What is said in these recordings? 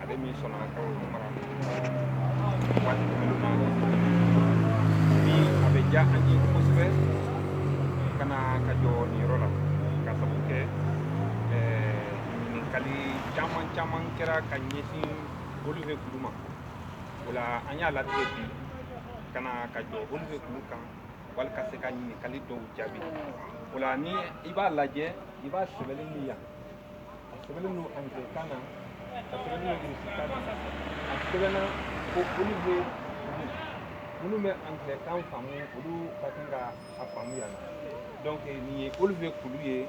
ale min sɔnna ka mara waati tɛmɛnen na ni a bɛ diya an ye kosɛbɛ kana ka jɔ nin yɔrɔ la ka sababu kɛ ɲininkali caman kɛra ka ɲɛsin Olivier Kulu ma o la an y'a latigɛ bi kana ka jɔ Olivier Kulu kan wali ka se ka ɲininkali dɔw jaabi o la ni i b'a lajɛ i b'a sɛbɛnlen min yan a sɛbɛnlen don angilɛkan na a sɛbɛnlen don rusikan na a sɛbɛnna ko Olivier Kulu minnu bɛ angilɛkan faamu olu ka kan ka a faamu yan donc nin ye Olivier Kulu ye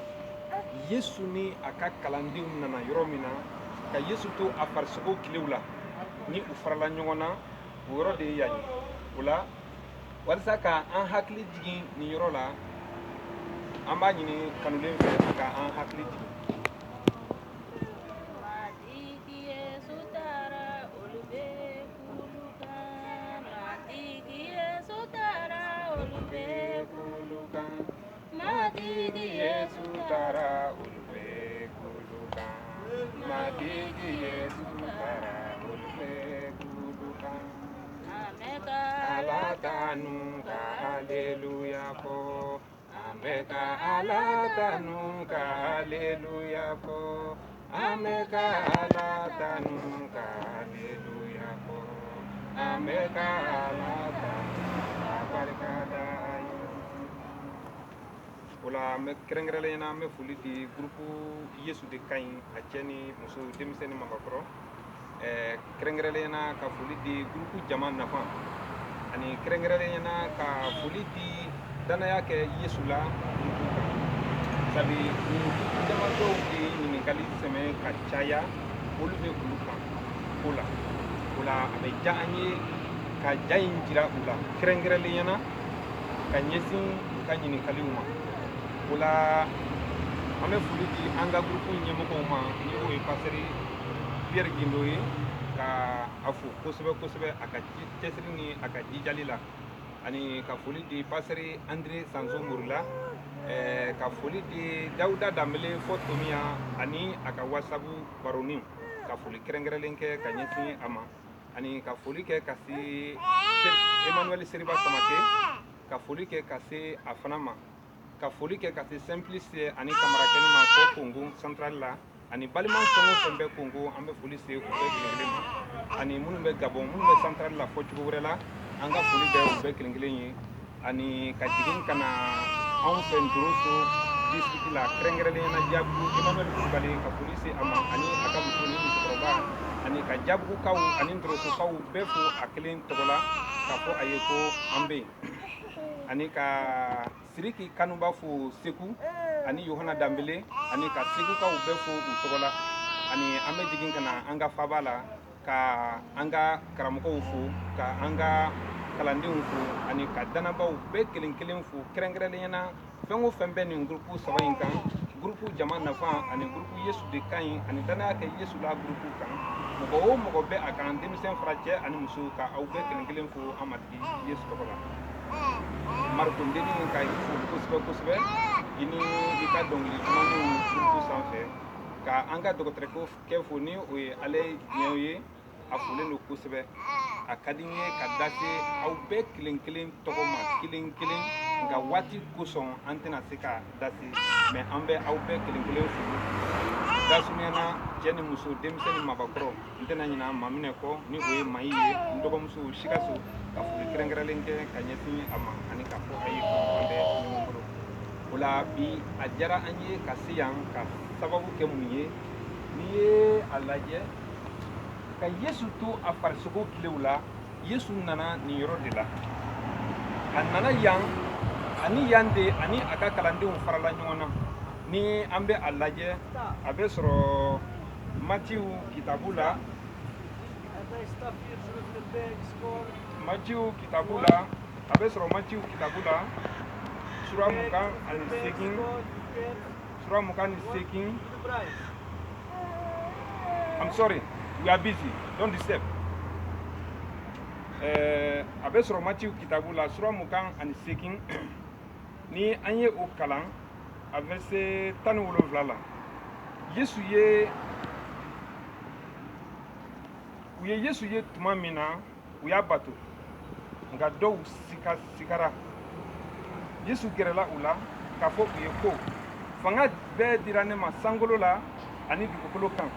Yesu ni a ka kalandenw nana yɔrɔ min na ka Yesu to a farisogo kilew la ni u farala ɲɔgɔn na o yɔrɔ de ye yan ye o la walasa ka an hakili jigin nin yɔrɔ la an b'a ɲini kanulen fɛ a ka an hakili jigin Alatanuka hallelujah ko ameka alatanuka hallelujah ko ameka alatanuka hallelujah ko ameka alatanuka barikada ola me kɛrɛnkɛrɛnlen na me foli di groupe Yesu de kaɲi a cɛ ni muso denmisɛnnin mabakɔrɔ kɛrɛnkɛrɛnlen na ka foli di groupe jama nafa ani kɛrɛnkɛrɛnlen na ka foli di danaya kɛ Yesu la sabi caman dɔw de ɲininkali sɛmɛ ka caya olu bɛ olu kan ko la o la a bɛ ja an ye ka ja in jira u la kɛrɛnkɛrɛnlen na ka ɲɛsin u ka ɲininkaliw ma o la an bɛ foli di an ka groupe ɲɛmɔgɔw ma ni o ye pasteur Pierre Gindo ye ka a fo kosɛbɛ a ka cɛsiri ni a ka jijali la ani ka foli di pasteur André Sanzo Morila ka foli di Dawuda Dambele fo Tomiya ani a ka WhatsApp baroni ka foli kɛrɛnkɛrɛnlen kɛ ka ɲɛsin a ma ani ka foli kɛ ka se Emmanuel Seriba Samake ka foli kɛ ka se a fana ma ka foli kɛ ka se Simplice ani kamarakɛni ma fo Congo Central la ani balima fɛn o fɛn bɛ Congo an bɛ foli se u bɛɛ kelen ma ani minnu bɛ Gabon minnu bɛ Central la fo cogo wɛrɛ la an ka foli bɛ u bɛɛ kelen ye ani ka jigin ka na anw fɛ Ndoroso district la kɛrɛnkɛrɛnnen na Jabugu Emmanuel Kulibali ka foli se a ma ani a ka muso ni musokɔrɔba ani ka Jabugukaw ani Ndorosokaw bɛɛ fo a kelen tɔgɔ la k'a fɔ a ye ko an bɛ yen ani ka Siriki Kanuba fo Seku ani Yohana Dambele ani ka Segukaw bɛɛ fo u tɔgɔ la ani an bɛ jigin ka na an ka faba la ka an ka karamɔgɔw fo ka an ka kalandenw fo ani ka danabaw bɛɛ kelen fo kɛrɛnkɛrɛnnen na fɛn o fɛn bɛ nin groupe saba in kan groupe jama nafa ani groupe Yesu de kaɲi ani danaya kɛ Yesu la groupe kan mɔgɔ o mɔgɔ bɛ a kan denmisɛn fara cɛ ani muso ka aw bɛɛ kelen fo an matigi Yesu tɔgɔ la Marco Ndeni ka fo kosɛbɛ i ni i ka dɔnkili dumanw groupe sanfɛ ka an ka dɔgɔtɔrɔkɛ fo ni o ye ale diɲɛw ye a folen don kosɛbɛ a ka di n ye ka dase aw bɛɛ kelen tɔgɔ ma kelen nka waati kosɔn an tɛna se ka dase mais an bɛ aw bɛɛ kelen fo dasunyana cɛ ni muso denmisɛn ni mabakɔrɔ n tɛna ɲina maa minɛ kɔ ni o ye Mayi ye n dɔgɔmuso Sikaso ka foli kɛrɛnkɛrɛnlen kɛ ka ɲɛsin a ma ani ka fɔ a ye ko an bɛ ɲɔgɔn bolo o la bi a diyara an ye ka se yan ka sababu kɛ mun ye n'i ye a lajɛ ka Yesu to a farisogo kilew la Yesu nana nin yɔrɔ de la a nana yan ani yan de ani a ka kalandenw farala ɲɔgɔn na ni an bɛ a lajɛ a bɛ sɔrɔ Matthieu kitabu la Matthieu kitabu la a bɛ sɔrɔ Matthieu kitabu la sura 28 I'm sorry, we are busy, don't disturb. A bɛ sɔrɔ Matthieu kitabu la sura 28 ni an ye o kalan a verset 17 la Yesu ye u ye Yesu ye tuma min na u y'a bato nka dɔw sigara Yesu gɛrɛla u la k'a fɔ u ye ko fanga bɛɛ dira ne ma sankolo la ani dugukolo kan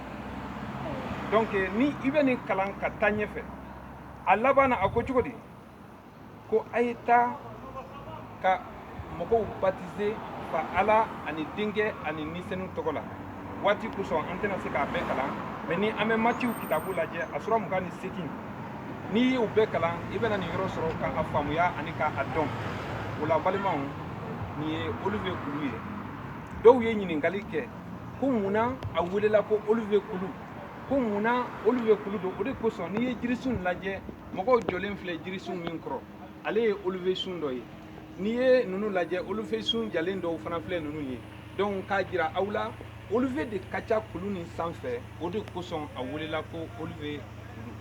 donc ni i bɛ nin kalan ka taa ɲɛfɛ a laban na a ko cogo di ko a ye taa ka mɔgɔw baptiser fa Ala ani denkɛ ani misɛnninw tɔgɔ la waati kosɔn an tɛna se k'a bɛɛ kalan mais ni an bɛ Matiyu kitabu lajɛ a sura 28 n'i y'o bɛɛ kalan i bɛna nin yɔrɔ sɔrɔ k'a faamuya ani k'a dɔn o la balimaw nin ye Olivier Kulu ye dɔw ye ɲininkali kɛ ko munna a welela ko Olivier Kulu ko munna Olivier Kulu don o de kosɔn n'i ye jirisun lajɛ mɔgɔw jɔlen filɛ jirisun min kɔrɔ ale ye Olivier sun dɔ ye n'i ye ninnu lajɛ Olivier sun jalen dɔw fana filɛ ninnu ye donc k'a jira aw la Olivier de ka ca kulu nin sanfɛ o de kosɔn a welela ko Olivier Kulu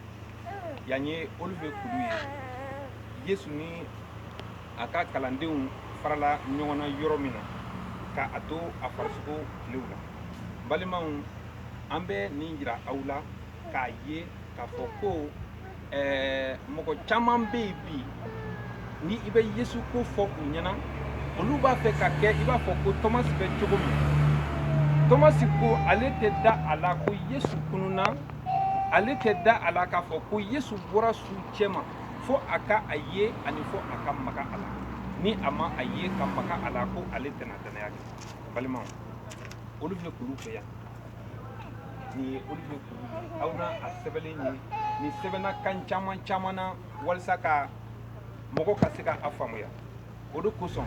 yan ye Olivier Kulu ye Yesu ni a ka kalandenw farala ɲɔgɔn na yɔrɔ min na k'a to a farisogo tilew la balimaw an bɛ nin jira aw la k'a ye k'a fɔ ko mɔgɔ caman bɛ yen bi ni i bɛ Yesu ko fɔ u ɲɛna olu b'a fɛ ka kɛ i b'a fɔ ko Thomas bɛ cogo min Thomas ko ale tɛ da a la ko Yesu kununa ale tɛ da a la k'a fɔ ko Yesu bɔra su cɛ ma fo a ka a ye ani fo a ka maga a la ni a ma a ye ka maga a la ko ale tɛna danaya kɛ balimaw Olivier Kulu fɛ yan nin ye Olivier Kulu aw na a sɛbɛnlen ye nin sɛbɛnna kan caman na walasa ka mɔgɔ ka se k'a faamuya o de kosɔn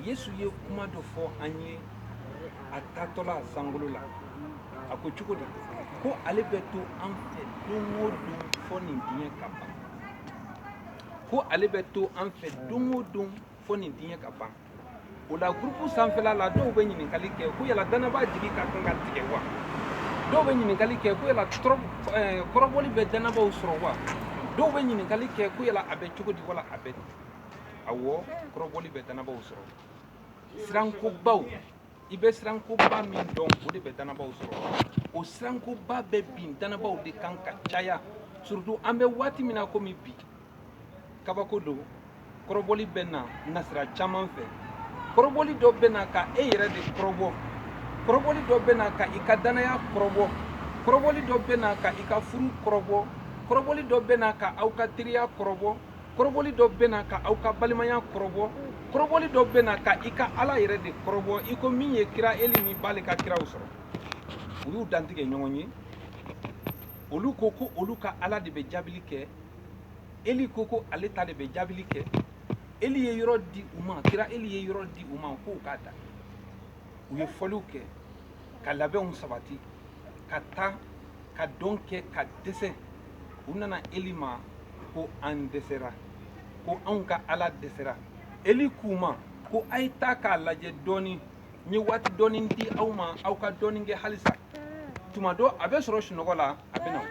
Yesu ye kuma dɔ fɔ an ye a taatɔla sankolo la a ko cogo di ko ale bɛ to an fɛ don o don fɔ nin diɲɛ ka ban ko ale bɛ to an fɛ don o don fɔ nin diɲɛ ka ban o la groupe sanfɛla la dɔw bɛ ɲininkali kɛ ko yala danaba jigi ka kan ka tigɛ wa dɔw bɛ ɲininkali kɛ ko yala kɔrɔbɔli bɛ danabaw sɔrɔ wa dɔw bɛ ɲininkali kɛ ko yala a bɛ cogo di wala a bɛ awɔ kɔrɔbɔli bɛ danabaw sɔrɔ sirankobaw i bɛ sirankoba min dɔn o de bɛ danabaw sɔrɔ o sirankoba bɛ bin danabaw de kan ka caya surtout an bɛ waati min na komi bi kabako don kɔrɔbɔli bɛ na nasira caman fɛ kɔrɔbɔli dɔ bɛ na ka e yɛrɛ de kɔrɔbɔ kɔrɔbɔli dɔ bɛ na ka i ka danaya kɔrɔbɔ kɔrɔbɔli dɔ bɛ na ka i ka furu kɔrɔbɔ kɔrɔbɔli dɔ bɛ na ka aw ka teriya kɔrɔbɔ kɔrɔbɔli dɔ bɛ na ka aw ka balimaya kɔrɔbɔ kɔrɔbɔli dɔ bɛ na ka i ka Ala yɛrɛ de kɔrɔbɔ i ko min ye kira Eli ni b'ale ka kiraw sɔrɔ u y'u dantigɛ ɲɔgɔn ye olu ko ko olu ka Ala de bɛ jaabili kɛ Eli ko ko ale ta de bɛ jaabili kɛ Eli ye yɔrɔ di u ma kira Eli ye yɔrɔ di u ma k'u k'a da u ye fɔliw kɛ ka labɛnw sabati ka taa ka dɔn kɛ ka dɛsɛ u nana Eli ma ko an dɛsɛra ko anw ka Ala dɛsɛra Eli k'u ma ko a ye taa k'a lajɛ dɔɔni n ye waati dɔɔni di aw ma aw ka dɔɔni kɛ halisa tuma dɔ a bɛ sɔrɔ sunɔgɔ la a bɛ na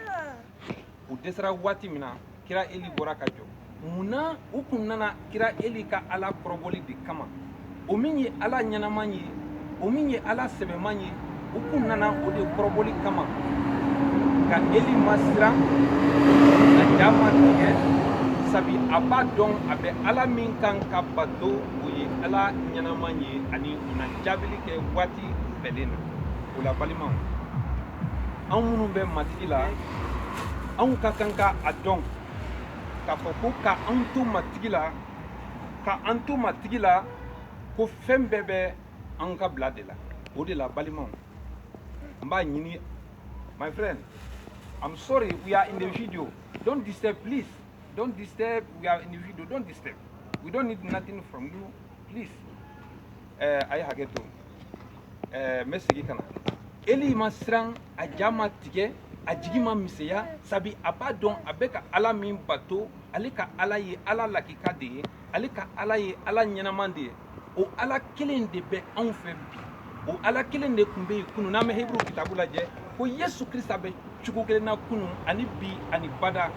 u dɛsɛra waati min na kira Eli bɔra ka jɔ munna u kun nana kira Eli ka Ala kɔrɔbɔli de kama o min ye Ala ɲɛnaman ye o min ye Ala sɛbɛman ye u kun nana o de kɔrɔbɔli kama ka Eli masiran ka ja ma tigɛ sabi a b'a dɔn a bɛ Ala min kan ka bato o ye Ala ɲɛnaman ye ani u na jaabili kɛ waati bɛɛlen na o la balimaw anw minnu bɛ matigi la anw ka kan ka a dɔn k'a fɔ ko ka an to matigi la ko fɛn bɛɛ bɛ an ka bila de la o de la balimaw n b'a ɲini my friend I'm sorry we are in the video don't disturb please don't disturb we are in the video don't disturb we don't need nothing from you please a ye hakɛ to n bɛ segin ka na Eli ma siran a ja ma tigɛ a jigi ma misɛya sabi a b'a dɔn a bɛ ka Ala min bato ale ka Ala ye Ala lakika de ye ale ka Ala ye Ala ɲɛnaman de ye o Ala kelen de bɛ anw fɛ bi o Ala kelen de tun bɛ yen kunun n'an bɛ Hebrew kitabu lajɛ ko Yesu Kirista bɛ cogo kelen na kunun ani bi ani bada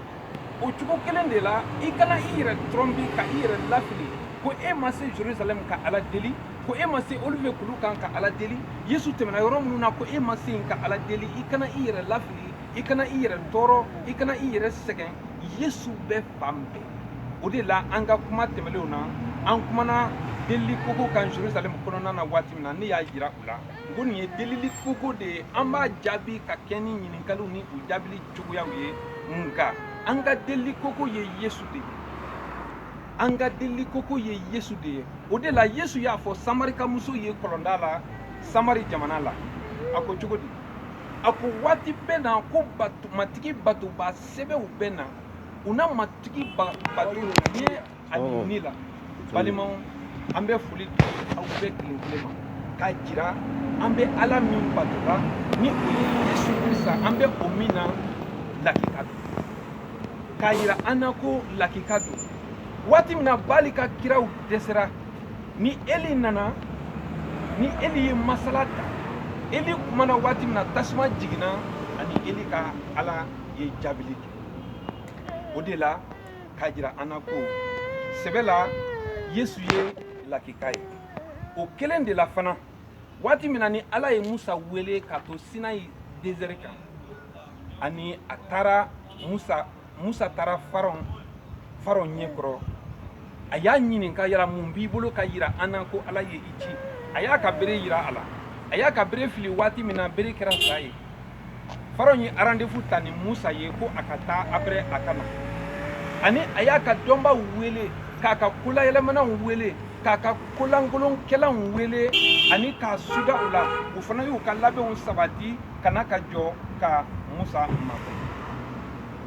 o cogo kelen de la i kana i yɛrɛ tromper ka i yɛrɛ lafili ko e ma se Jerusalem ka Ala deli ko e ma se Olivier Kulu kan ka Ala deli Yesu tɛmɛna yɔrɔ minnu na ko e ma se yen ka Ala deli i kana i yɛrɛ lafili i kana i yɛrɛ tɔɔrɔ i kana i yɛrɛ sɛgɛn Yesu bɛ fan bɛɛ o de la an ka kuma tɛmɛlenw na an kumana delili koko kan Jerusalem kɔnɔna na waati min na ne y'a yira u la n ko nin ye delili koko de ye an b'a jaabi ka kɛ ni ɲininkaliw ni u jaabili cogoyaw ye nka an ka delili koko ye Yesu de ye an ka delili koko ye Yesu de ye o de la Yesu y'a fɔ samarikamuso ye kɔlɔnda la Samari jamana la a ko cogo di a ko waati bɛ na ko matigi batoba sɛbɛw bɛ na u na matigi bato ye ani ni la balimaw an bɛ foli di aw bɛɛ kelen kelen ma k'a jira an bɛ Ala min bato la ni o ye Yesu Kirisa an bɛ o min na lakika don k'a jira an na ko lakika don waati min na Bali ka kiraw dɛsɛra ni Eli nana ni Eli ye masala ta Eli kumana waati min na tasuma jiginna ani Eli ka Ala ye jaabili kɛ o de la k'a jira an na ko sɛbɛ la Yesu ye lakika ye o kelen de la fana waati min na ni Ala ye Musa wele k'a to Sinayi désert kan ani a taara Musa taara Faron ɲɛkɔrɔ a y'a ɲininka yala mun b'i bolo ka yira an na ko Ala ye i ci a y'a ka bere yira a la a y'a ka bere fili waati min na bere kɛra sa ye Faron ye rendez-vous ta ni Musa ye ko a ka taa après a ka na ani a y'a ka dɔnbaw wele k'a ka kolayɛlɛmanaw wele k'a ka kolangolonkɛlaw wele ani k'a suda u la u fana y'u ka labɛnw sabati ka na ka jɔ ka Musa mabɔ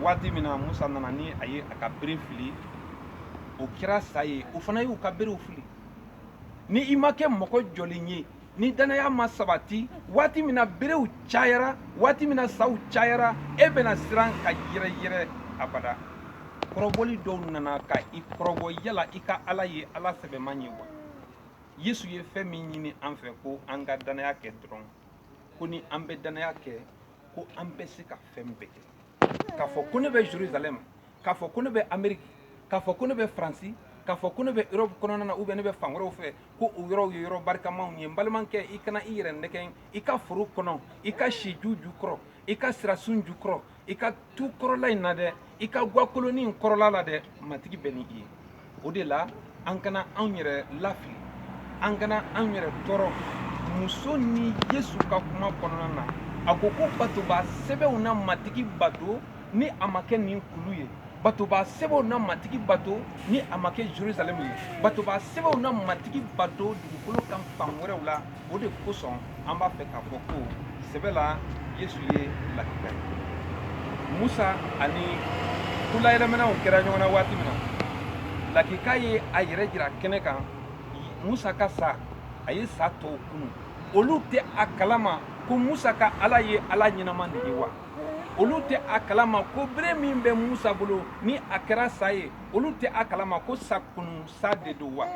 waati min na Musa nana ni a ye a ka bere fili o kɛra sa ye o fana y'u ka berew fili ni i ma kɛ mɔgɔ jɔlen ye ni danaya ma sabati waati min na berew cayara waati min na saw cayara e bɛna siran ka yɛrɛ abada kɔrɔbɔli dɔw nana ka i kɔrɔbɔ yala i ka Ala ye Ala sɛbɛman ye wa Yesu ye fɛn min ɲini an fɛ ko an ka danaya kɛ dɔrɔn ko ni an bɛ danaya kɛ ko an bɛ se ka fɛn bɛɛ kɛ k'a fɔ ko ne bɛ Jerusalem k'a fɔ ko ne bɛ Amérique k'a fɔ ko ne bɛ Faransi k'a fɔ ko ne bɛ Europe kɔnɔna na ou bien ne bɛ fan wɛrɛw fɛ ko o yɔrɔw ye yɔrɔ barikamaw ye n balimakɛ i kana i yɛrɛ nɛgɛn i ka foro kɔnɔ i ka siju jukɔrɔ i ka sirasun jukɔrɔ i ka tu kɔrɔla in na dɛ i ka guakolonin kɔrɔla la dɛ matigi bɛ ni i ye o de la an kana anw yɛrɛ lafili an kana anw yɛrɛ tɔɔrɔ muso ni Yesu ka kuma kɔnɔna na a ko ko batoba sɛbɛw na matigi bato ni a ma kɛ nin kulu ye batoba sɛbɛw na matigi bato ni a ma kɛ Jerusalem ye batoba sɛbɛw na matigi bato dugukolo kan fan wɛrɛw la o de kosɔn an b'a fɛ k'a fɔ ko sɛbɛ la Yesu ye lakika ye Musa ani kulayɛlɛmanaw kɛra ɲɔgɔn na waati min na lakika ye a yɛrɛ jira kɛnɛ kan Musa ka sa a ye sa tɔw kunu olu tɛ a kalama ko Musa ka Ala ye Ala ɲɛnaman de ye wa olu tɛ a kalama ko bere min bɛ Musa bolo ni a kɛra sa ye olu tɛ a kalama ko sa kunu sa de don wa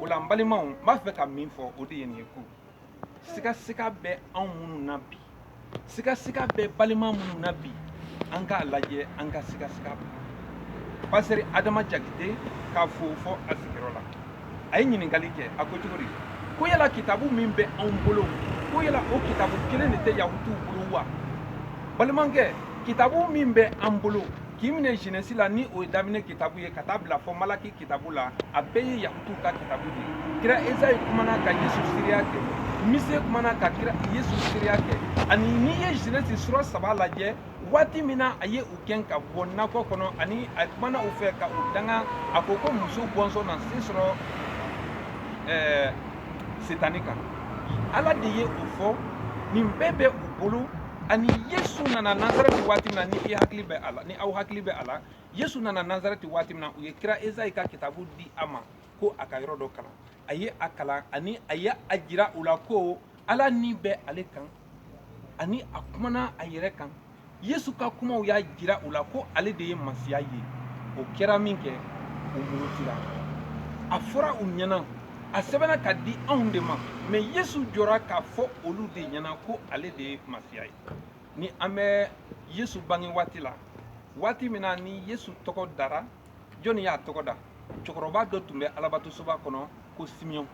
o la n balimaw n b'a fɛ ka min fɔ o de ye nin ye ko siga bɛ anw minnu na bi siga bɛ balima minnu na bi an k'a lajɛ an ka siga pasteur Adama Jakite k'a fɔ a sigiyɔrɔ la a ye ɲininkali kɛ a ko cogo di ko yala kitabu min bɛ anw bolo ko yala o kitabu kelen de tɛ Yahudiw bolo wa balimakɛ kitabu min bɛ an bolo k'i minɛ Genèse la ni o ye daminɛ kitabu ye ka taa bila fɔ Malaki kitabu la a bɛɛ ye Yahudiw ka kitabu de ye kira Esayi kumana ka Yesu seereya kɛ Mise kumana ka kira Yesu seereya kɛ ani n'i ye Genèse sura 3 lajɛ waati min na a ye u gɛn ka bɔ nakɔ kɔnɔ ani a kumana u fɛ ka u danga a ko ko muso bɔnsɔn na se sɔrɔ Setani kan Ala de ye o fɔ nin bɛɛ bɛ u bolo ani Yesu nana Nazareti waati min na ni aw hakili bɛ a la Yesu nana Nazareti waati min na u ye kira Esayi ka kitabu di a ma ko a ka yɔrɔ dɔ kalan a ye a kalan ani a ye a jira u la ko Ala ni bɛ ale kan ani a kumana a yɛrɛ kan Yesu ka kumaw y'a jira u la ko ale de ye Masiya ye o kɛra min kɛ u murutira a fɔra u ɲɛna a sɛbɛnna ka di anw de ma mais Yesu jɔra k'a fɔ olu de ɲɛna ko ale de ye Masiya ye ni an bɛ Yesu bange waati la waati min na ni Yesu tɔgɔ dara jɔnni y'a tɔgɔ da cɛkɔrɔba dɔ tun bɛ Alabatosoba kɔnɔ ko Simiyɔn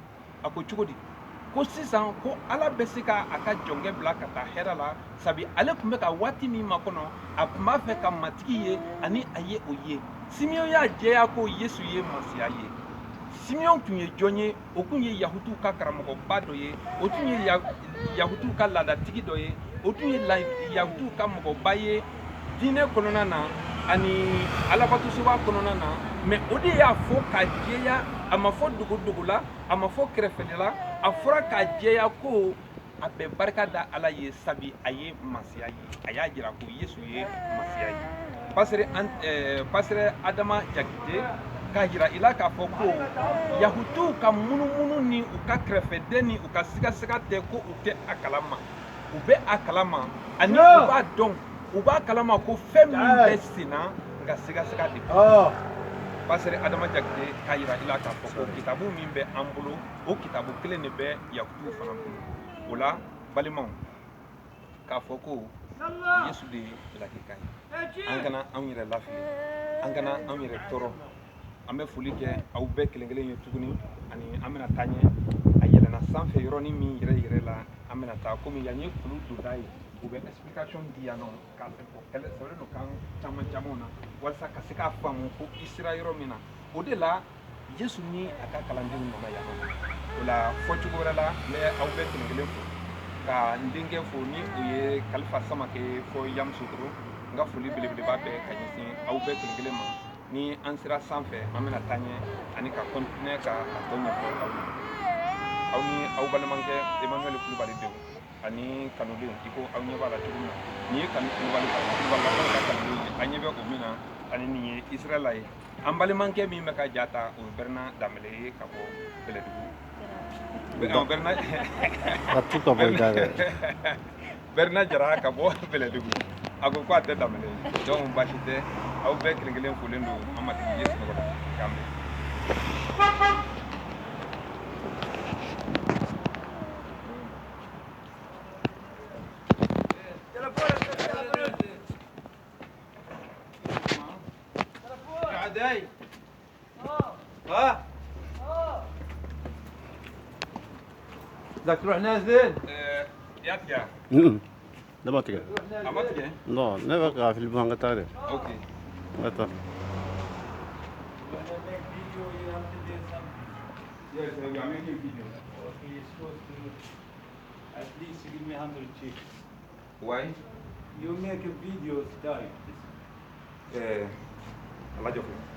a ko cogo di ko sisan ko ala bɛ se ka a ka jɔnkɛ bila ka taa hɛrɛ la sabi ale tun bɛ ka waati min makɔnɔ a tun b'a fɛ ka matigi ye ani a ye o ye Simeon y'a jɛya ko Yesu ye masiya ye Simeon tun ye jɔn ye o tun ye yahudiw ka karamɔgɔba dɔ ye o tun ye yahudiw ka laadatigi dɔ ye o tun ye yahudiw ka mɔgɔba ye diinɛ kɔnɔna na ani alabatosoba kɔnɔna na mais o de y'a fɔ ka jɛya a ma fɔ dogo la a ma fɔ kɛrɛfɛla la a fɔra ka jɛya ko a bɛ barika da ala ye sabi a ye masiya ye a y'a jira ko Yesu ye masiya ye pasteur Adama Jakite k'a jira i la k'a fɔ ko yahudiw ka munumunu ni u ka kɛrɛfɛden ni u ka sigasɛga tɛ ko u tɛ a kalama u bɛ a kalama ani u b'a dɔn u b'a kalama ko fɛn min bɛ senna nka sigasɛga de bɛ pasteur Adama Jakite k'a jira i la k'a fɔ ko kitabu min bɛ an bolo o kitabu kelen de bɛ yahudiw fana bolo o la balimaw k'a fɔ ko Yesu de ye lakika ye an kana anw yɛrɛ lafili an kana anw yɛrɛ tɔɔrɔ an bɛ foli kɛ aw bɛɛ kelen kelen ye tuguni ani an bɛna taa ɲɛ a yɛlɛnna sanfɛ yɔrɔnin min yɛrɛ la an bɛna taa komi yan ye kulu donda ye u bɛ explication di yan nɔ k'a sɛbɛnnen don kan caman na walasa ka se k'a faamu ko i sera yɔrɔ min na o de la Yesu ni a ka kalandenw nana yan nɔ o la fɔcogo wɛrɛ la n bɛ aw bɛɛ kelen kelen fo ka n denkɛ fo ni o ye Kalifa Samake fɔ Yamusokoro n ka foli belebeleba bɛɛ ka ɲɛsin aw bɛɛ kelen kelen ma ni an sera sanfɛ an bɛna taa ɲɛ ani ka continuer ka a tɔ ɲɛfɔ aw ye aw ni aw balimakɛ Emmanuel Kulubali denw ani kanudenw i ko aw ɲɛ b'a la cogo min na nin ye Kulubali ka kanudenw ye an ɲɛ bɛ o min na ani nin ye Israɛla ye an balimakɛ min bɛ ka ja ta o ye Bɛrina Danbɛlɛ ye ka bɔ Bɛlɛdugu Bɛrina Jara ka bɔ Bɛlɛdugu a ko a tɛ Danbɛlɛ ye donc baasi tɛ aw bɛɛ kelen kelen folen don an ma tigi ye sunɔgɔ k'an bɛn بدك تروح نازل؟ يا تيا ده ما تقدر ما تيجي no نبقى في البنك تاري اوكي بطل Yes, we are making video. Okay, you're supposed to at least give me 100 chicks. Why? You make a video style. Allah Joffe.